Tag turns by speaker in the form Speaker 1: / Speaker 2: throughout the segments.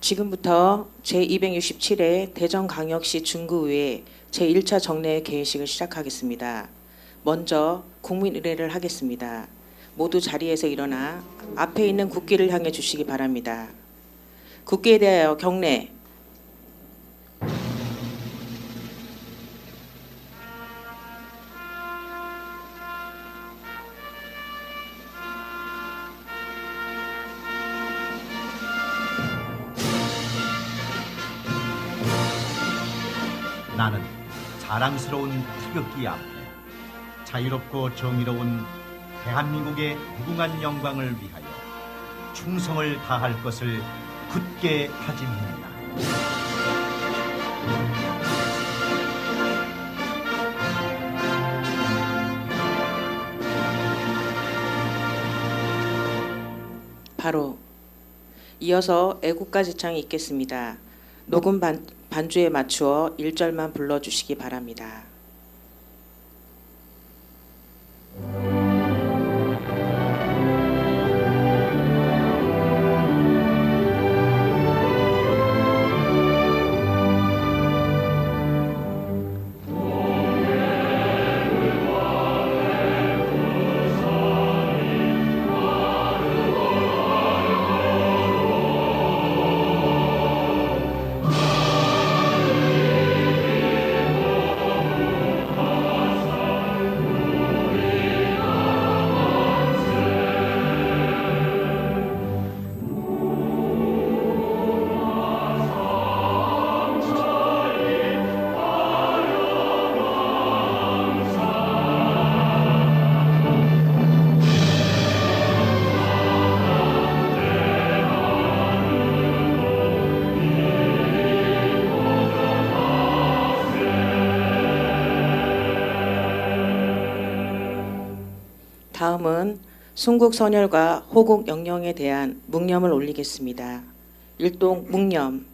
Speaker 1: 지금부터 제267회 대전광역시 중구의회 제1차 정례 개회식을 시작하겠습니다. 먼저 국민의례를 하겠습니다. 모두 자리에서 일어나 앞에 있는 국기를 향해 주시기 바랍니다. 국기에 대하여 경례.
Speaker 2: 나는 자랑스러운 태극기 앞에 자유롭고 정의로운 대한민국의 무궁한 영광을 위하여 충성을 다할 것을 굳게 다짐합니다.
Speaker 1: 바로 이어서 애국가 제창이 있겠습니다. 녹음 반주에 맞추어 1절만 불러주시기 바랍니다. 다음은 순국선열과 호국 영령에 대한 묵념을 올리겠습니다. 일동 묵념.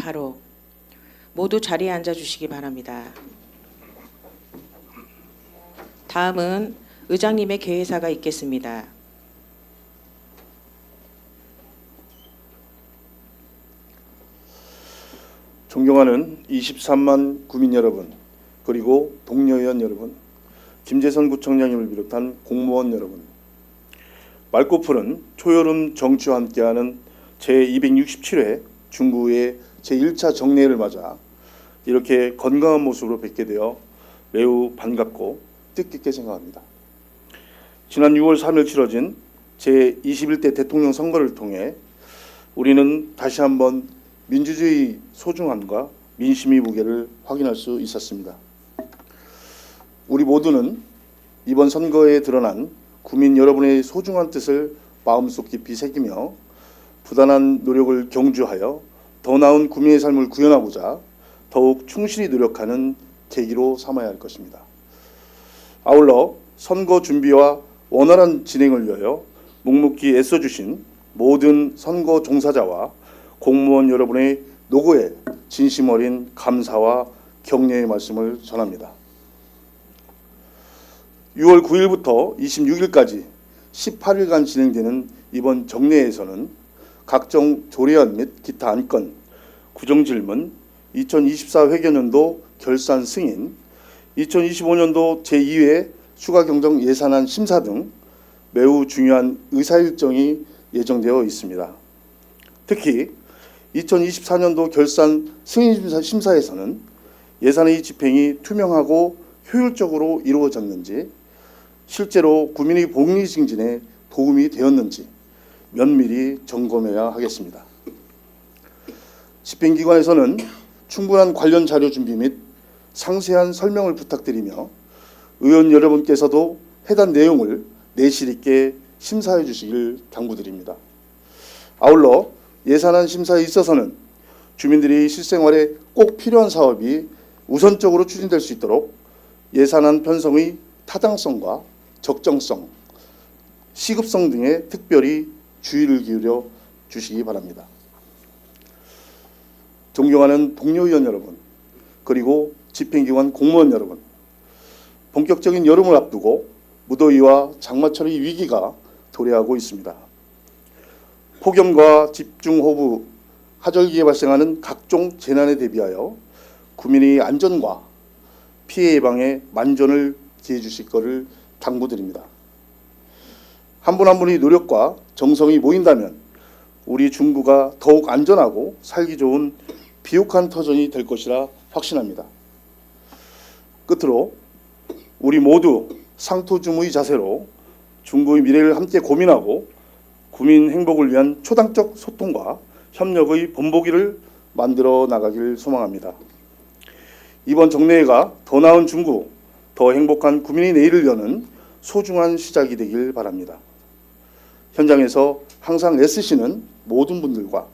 Speaker 1: 바로 모두 자리에 앉아 주시기 바랍니다. 다음은 의장님의 개회사가 있겠습니다.
Speaker 3: 존경하는 23만 구민 여러분, 그리고 동료의원 여러분, 김재선 구청장님을 비롯한 공무원 여러분, 맑고 푸른 초여름 정취와 함께하는 제267회 중구의 제1차 정례를 맞아 이렇게 건강한 모습으로 뵙게 되어 매우 반갑고 뜻깊게 생각합니다. 지난 6월 3일 치러진 제21대 대통령 선거를 통해 우리는 다시 한번 민주주의 소중함과 민심의 무게를 확인할 수 있었습니다. 우리 모두는 이번 선거에 드러난 국민 여러분의 소중한 뜻을 마음속 깊이 새기며 부단한 노력을 경주하여 더 나은 국민의 삶을 구현하고자 더욱 충실히 노력하는 계기로 삼아야 할 것입니다. 아울러 선거 준비와 원활한 진행을 위하여 묵묵히 애써주신 모든 선거 종사자와 공무원 여러분의 노고에 진심 어린 감사와 격려의 말씀을 전합니다. 6월 9일부터 26일까지 18일간 진행되는 이번 정례에서는 각종 조례안 및 기타 안건, 구정질문, 2024 회계연도 결산 승인, 2025년도 제2회 추가경정 예산안 심사 등 매우 중요한 의사일정이 예정되어 있습니다. 특히 2024년도 결산 승인 심사에서는 예산의 집행이 투명하고 효율적으로 이루어졌는지, 실제로 국민의 복리 증진에 도움이 되었는지 면밀히 점검해야 하겠습니다. 집행기관에서는 충분한 관련 자료 준비 및 상세한 설명을 부탁드리며 의원 여러분께서도 해당 내용을 내실 있게 심사해 주시길 당부드립니다. 아울러 예산안 심사에 있어서는 주민들이 실생활에 꼭 필요한 사업이 우선적으로 추진될 수 있도록 예산안 편성의 타당성과 적정성, 시급성 등에 특별히 주의를 기울여 주시기 바랍니다. 존경하는 동료 의원 여러분, 그리고 집행기관 공무원 여러분, 본격적인 여름을 앞두고 무더위와 장마철의 위기가 도래하고 있습니다. 폭염과 집중호우, 하절기에 발생하는 각종 재난에 대비하여 국민의 안전과 피해 예방에 만전을 기해 주실 것을 당부드립니다. 한 분 한 분의 노력과 정성이 모인다면 우리 중구가 더욱 안전하고 살기 좋은 비옥한 터전이 될 것이라 확신합니다. 끝으로 우리 모두 상토주무의 자세로 중구의 미래를 함께 고민하고 국민 행복을 위한 초당적 소통과 협력의 본보기를 만들어 나가길 소망합니다. 이번 정례회가 더 나은 중구, 더 행복한 국민의 내일을 여는 소중한 시작이 되길 바랍니다. 현장에서 항상 애쓰시는 모든 분들과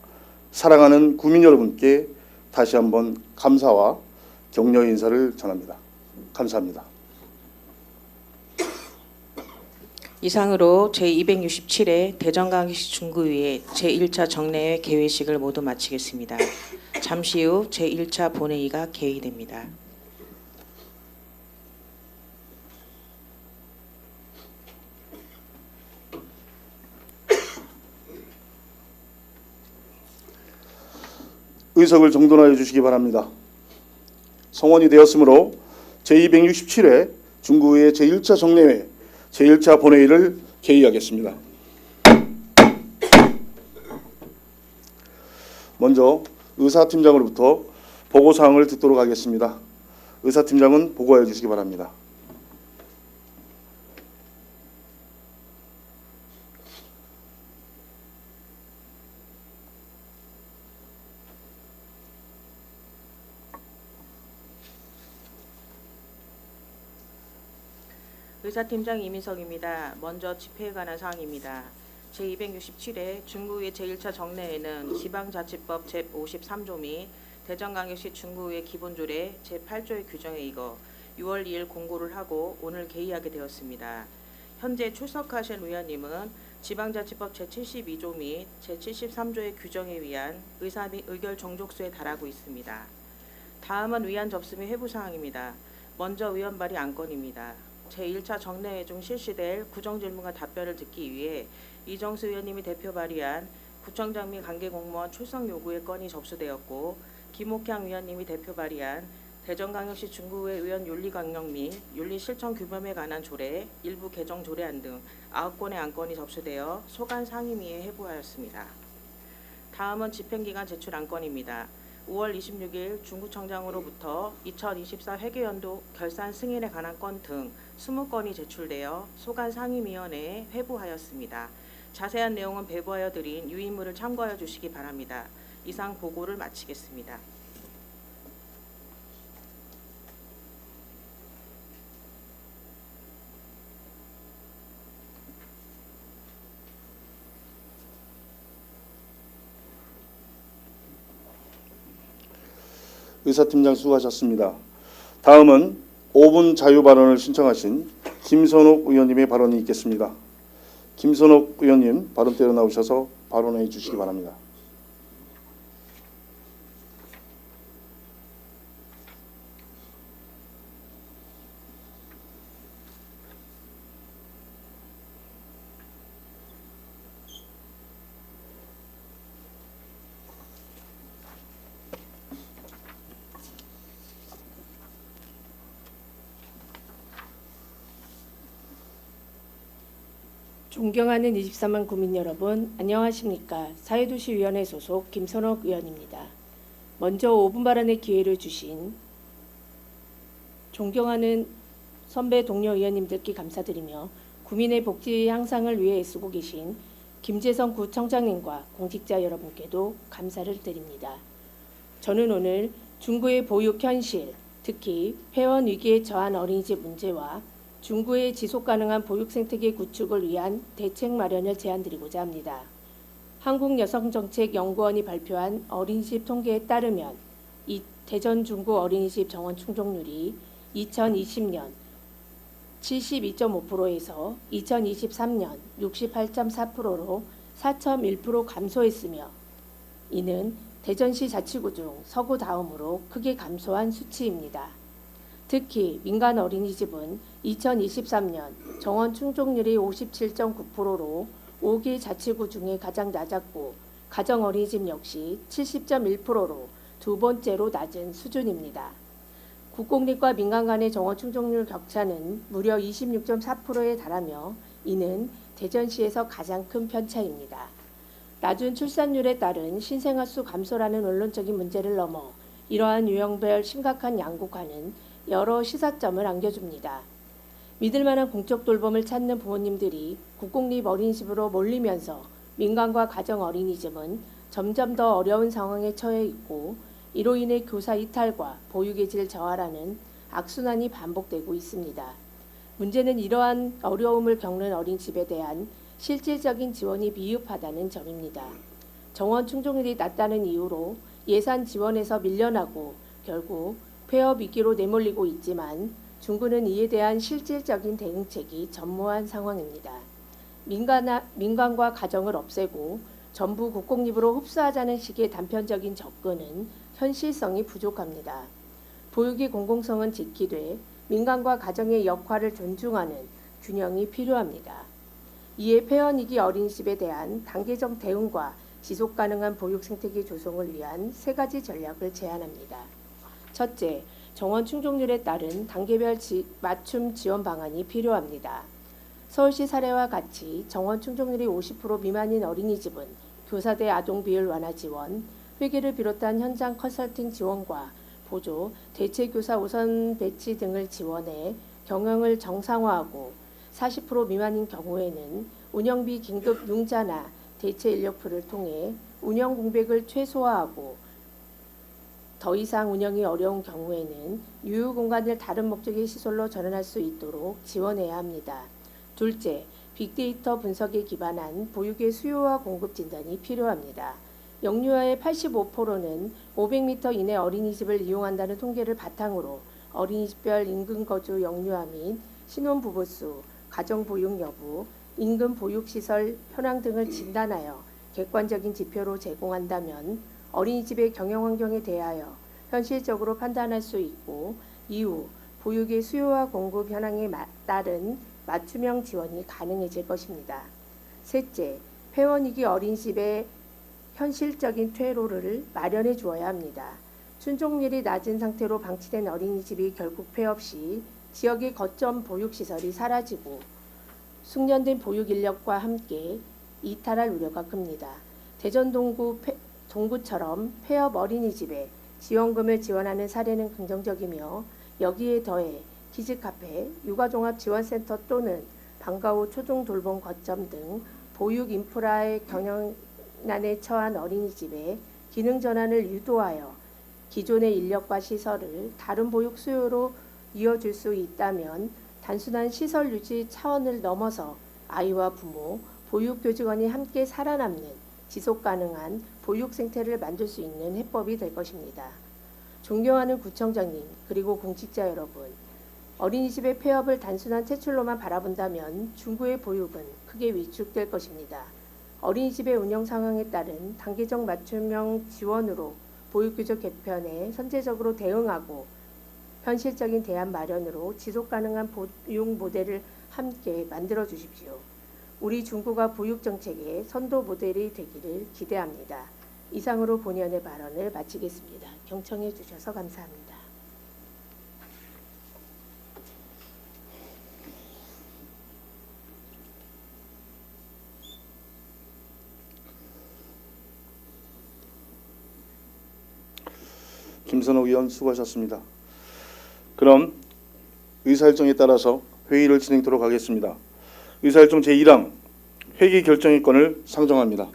Speaker 3: 사랑하는 국민 여러분께 다시 한번 감사와 격려의 인사를 전합니다. 감사합니다.
Speaker 1: 이상으로 제267회 대전광역시 중구의회 제1차 정례회 개회식을 모두 마치겠습니다. 잠시 후 제1차 본회의가 개의됩니다.
Speaker 3: 의석을 정돈하여 주시기 바랍니다. 성원이 되었으므로 제267회 중구의회 제1차 정례회 제1차 본회의를 개의하겠습니다. 먼저 의사팀장으로부터 보고사항을 듣도록 하겠습니다. 의사팀장은 보고하여 주시기 바랍니다.
Speaker 1: 의사팀장 이민석입니다. 먼저 집회에 관한 사항입니다. 제267회 중구의회 제1차 정례회는 지방자치법 제53조 및 대전광역시 중구의회 기본조례 제8조의 규정에 의거 6월 2일 공고를 하고 오늘 개의하게 되었습니다. 현재 출석하신 의원님은 지방자치법 제72조 및 제73조의 규정에 의한 의사 및 의결 정족수에 달하고 있습니다. 다음은 의안 접수 및 회부 사항입니다. 먼저 의원 발의 안건입니다. 제1차 정례회 중 실시될 구정질문과 답변을 듣기 위해 이정수 의원님이 대표 발의한 구청장 및 관계공무원 출석 요구의 건이 접수되었고, 김옥향 의원님이 대표 발의한 대전광역시 중구의회 의원 윤리강령 및 윤리실천 규범에 관한 조례, 일부 개정 조례안 등 9건의 안건이 접수되어 소관 상임위에 회부하였습니다. 다음은 집행기간 제출 안건입니다. 5월 26일 중구청장으로부터 2024 회계연도 결산 승인에 관한 건 등 20건이 제출되어 소관 상임위원회에 회부하였습니다. 자세한 내용은 배부하여 드린 유인물을 참고하여 주시기 바랍니다. 이상 보고를 마치겠습니다.
Speaker 3: 의사팀장 수고하셨습니다. 다음은 5분 자유 발언을 신청하신 김선옥 의원님의 발언이 있겠습니다. 김선옥 의원님 발언대로 나오셔서 발언해 주시기 바랍니다.
Speaker 4: 존경하는 24만 국민 여러분, 안녕하십니까. 사회도시위원회 소속 김선옥 의원입니다. 먼저 5분 발언의 기회를 주신 존경하는 선배 동료 의원님들께 감사드리며 국민의 복지 향상을 위해 애쓰고 계신 김재성 구청장님과 공직자 여러분께도 감사를 드립니다. 저는 오늘 중구의 보육 현실, 특히 폐원 위기에 처한 어린이집 문제와 중구의 지속가능한 보육생태계 구축을 위한 대책 마련을 제안드리고자 합니다. 한국여성정책연구원이 발표한 어린이집 통계에 따르면 이 대전 중구 어린이집 정원 충족률이 2020년 72.5%에서 2023년 68.4%로 4.1% 감소했으며 이는 대전시 자치구 중 서구 다음으로 크게 감소한 수치입니다. 특히 민간 어린이집은 2023년 정원 충족률이 57.9%로 5개 자치구 중에 가장 낮았고 가정 어린이집 역시 70.1%로 두 번째로 낮은 수준입니다. 국공립과 민간 간의 정원 충족률 격차는 무려 26.4%에 달하며 이는 대전시에서 가장 큰 편차입니다. 낮은 출산율에 따른 신생아 수 감소라는 원론적인 문제를 넘어 이러한 유형별 심각한 양극화는 여러 시사점을 안겨줍니다. 믿을 만한 공적 돌봄을 찾는 부모님들이 국공립 어린이집으로 몰리면서 민간과 가정 어린이집은 점점 더 어려운 상황에 처해 있고 이로 인해 교사 이탈과 보육의 질 저하라는 악순환이 반복되고 있습니다. 문제는 이러한 어려움을 겪는 어린이집에 대한 실질적인 지원이 미흡하다는 점입니다. 정원 충족률이 낮다는 이유로 예산 지원에서 밀려나고 결국 폐업 위기로 내몰리고 있지만 중구는 이에 대한 실질적인 대응책이 전무한 상황입니다. 민간과 가정을 없애고 전부 국공립으로 흡수하자는 식의 단편적인 접근은 현실성이 부족합니다. 보육의 공공성은 지키되 민간과 가정의 역할을 존중하는 균형이 필요합니다. 이에 폐원위기 어린이집에 대한 단계적 대응과 지속가능한 보육 생태계 조성을 위한 세 가지 전략을 제안합니다. 첫째, 정원 충족률에 따른 단계별 맞춤 지원 방안이 필요합니다. 서울시 사례와 같이 정원 충족률이 50% 미만인 어린이집은 교사대 아동 비율 완화 지원, 회계를 비롯한 현장 컨설팅 지원과 보조, 대체교사 우선 배치 등을 지원해 경영을 정상화하고 40% 미만인 경우에는 운영비 긴급 융자나 대체 인력풀을 통해 운영 공백을 최소화하고 더 이상 운영이 어려운 경우에는 유휴 공간을 다른 목적의 시설로 전환할 수 있도록 지원해야 합니다. 둘째, 빅데이터 분석에 기반한 보육의 수요와 공급 진단이 필요합니다. 영유아의 85%는 500m 이내 어린이집을 이용한다는 통계를 바탕으로 어린이집별 인근 거주 영유아 및 신혼부부 수, 가정보육 여부, 인근 보육시설 현황 등을 진단하여 객관적인 지표로 제공한다면 어린이집의 경영 환경에 대하여 현실적으로 판단할 수 있고 이후 보육의 수요와 공급 현황에 따른 맞춤형 지원이 가능해질 것입니다. 셋째, 폐원위기 어린이집의 현실적인 퇴로를 마련해 주어야 합니다. 충족률이 낮은 상태로 방치된 어린이집이 결국 폐업 시 지역의 거점 보육시설이 사라지고 숙련된 보육 인력과 함께 이탈할 우려가 큽니다. 대전 동구처럼 폐업 어린이집에 지원금을 지원하는 사례는 긍정적이며 여기에 더해 키즈카페, 육아종합지원센터 또는 방과후 초중돌봄 거점 등 보육 인프라의 경영난에 처한 어린이집에 기능 전환을 유도하여 기존의 인력과 시설을 다른 보육 수요로 이어줄 수 있다면 단순한 시설 유지 차원을 넘어서 아이와 부모, 보육교직원이 함께 살아남는 지속가능한 보육 생태를 만들 수 있는 해법이 될 것입니다. 존경하는 구청장님 그리고 공직자 여러분, 어린이집의 폐업을 단순한 퇴출로만 바라본다면 중구의 보육은 크게 위축될 것입니다. 어린이집의 운영 상황에 따른 단계적 맞춤형 지원으로 보육규정 개편에 선제적으로 대응하고 현실적인 대안 마련으로 지속가능한 보육 모델을 함께 만들어 주십시오. 우리 중구가 보육정책의 선도 모델이 되기를 기대합니다. 이상으로 본의원의 발언을 마치겠습니다. 경청해 주셔서 감사합니다.
Speaker 3: 김선옥 의원 수고하셨습니다. 그럼 의사일정에 따라서 회의를 진행토록 하겠습니다. 의사일정 제1항 회기 결정의 건을 상정합니다.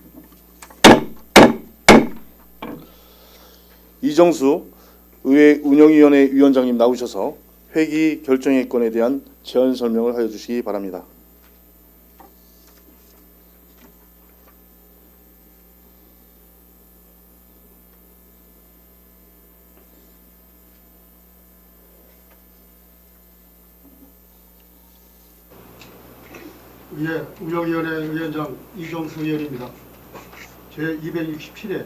Speaker 3: 이정수 의회 운영위원회 위원장님 나오셔서 회기 결정의 건에 대한 제안 설명을 하여 주시기 바랍니다.
Speaker 5: 의회 운영위원회 위원장 이정수 의원입니다. 제267회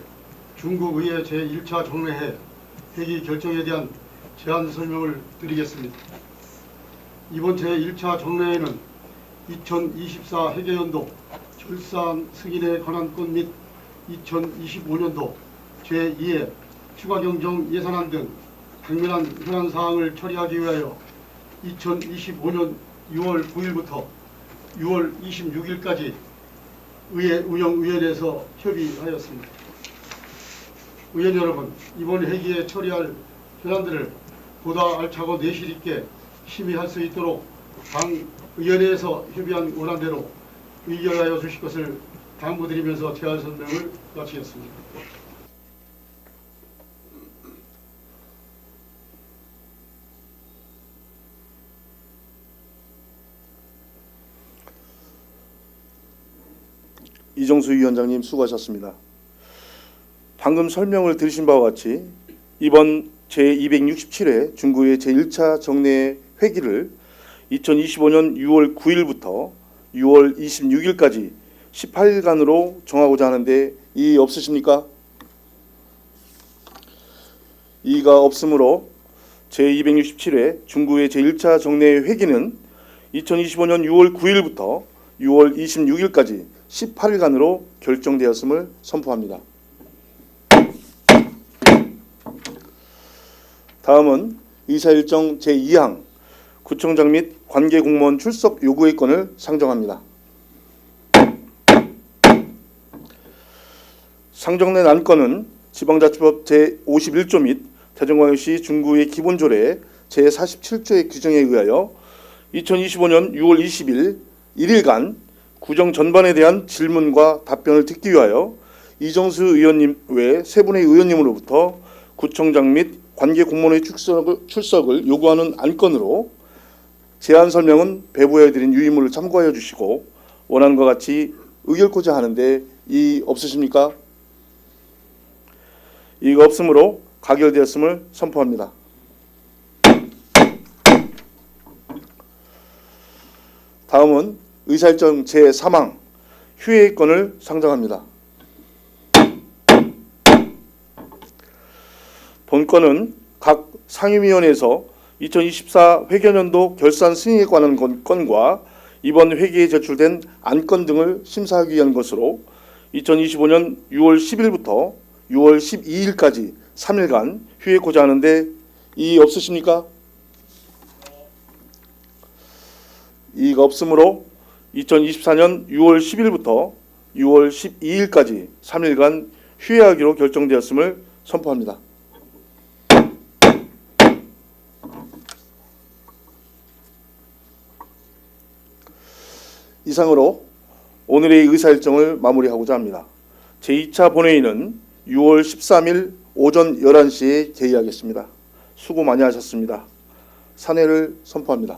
Speaker 5: 중국의회 제1차 정례회 회기 결정에 대한 제안 설명을 드리겠습니다. 이번 제1차 정례회는 2024 회계연도 결산 승인에 관한 건 및 2025년도 제2회 추가경정 예산안 등 당면한 현안 사항을 처리하기 위하여 2025년 6월 9일부터 6월 26일까지 의회 운영위원회에서 협의하였습니다. 의원 여러분, 이번 회기에 처리할 현안들을 보다 알차고 내실 있게 심의할 수 있도록 당 의원회에서 협의한 원안대로 의결하여 주실 것을 당부드리면서 제안 설명을 마치겠습니다.
Speaker 3: 이정수 위원장님 수고하셨습니다. 방금 설명을 들으신 바와 같이 이번 제267회 중구의 제1차 정례 회기를 2025년 6월 9일부터 6월 26일까지 18일간으로 정하고자 하는데 이의 없으십니까? 이의가 없으므로 제267회 중구의 제1차 정례 회기는 2025년 6월 9일부터 6월 26일까지 18일간으로 결정되었음을 선포합니다. 다음은 의사일정 제2항 구청장 및 관계공무원 출석 요구의 건을 상정합니다. 상정된 안건은 지방자치법 제51조 및 대전광역시 중구의 기본조례 제47조의 규정에 의하여 2025년 6월 20일 1일간 구정 전반에 대한 질문과 답변을 듣기 위하여 이정수 의원님 외 세 분의 의원님으로부터 구청장 및 관계 공무원의 출석을 요구하는 안건으로 제안 설명은 배부해드린 유의문을 참고하여 주시고 원안과 같이 의결코자 하는데 이의 없으십니까? 이의가 없으므로 가결되었음을 선포합니다. 다음은 의사일정 제3항 휴회의 건을 상정합니다. 본건은 각 상임위원회에서 2024 회계연도 결산 승인에 관한 건과 이번 회기에 제출된 안건 등을 심사하기 위한 것으로 2025년 6월 10일부터 6월 12일까지 3일간 휴회코자 하는데 이의 없으십니까? 이의가 없으므로 2024년 6월 10일부터 6월 12일까지 3일간 휴회하기로 결정되었음을 선포합니다. 이상으로 오늘의 의사일정을 마무리하고자 합니다. 제2차 본회의는 6월 13일 오전 11시에 개의하겠습니다. 수고 많이 하셨습니다. 산회를 선포합니다.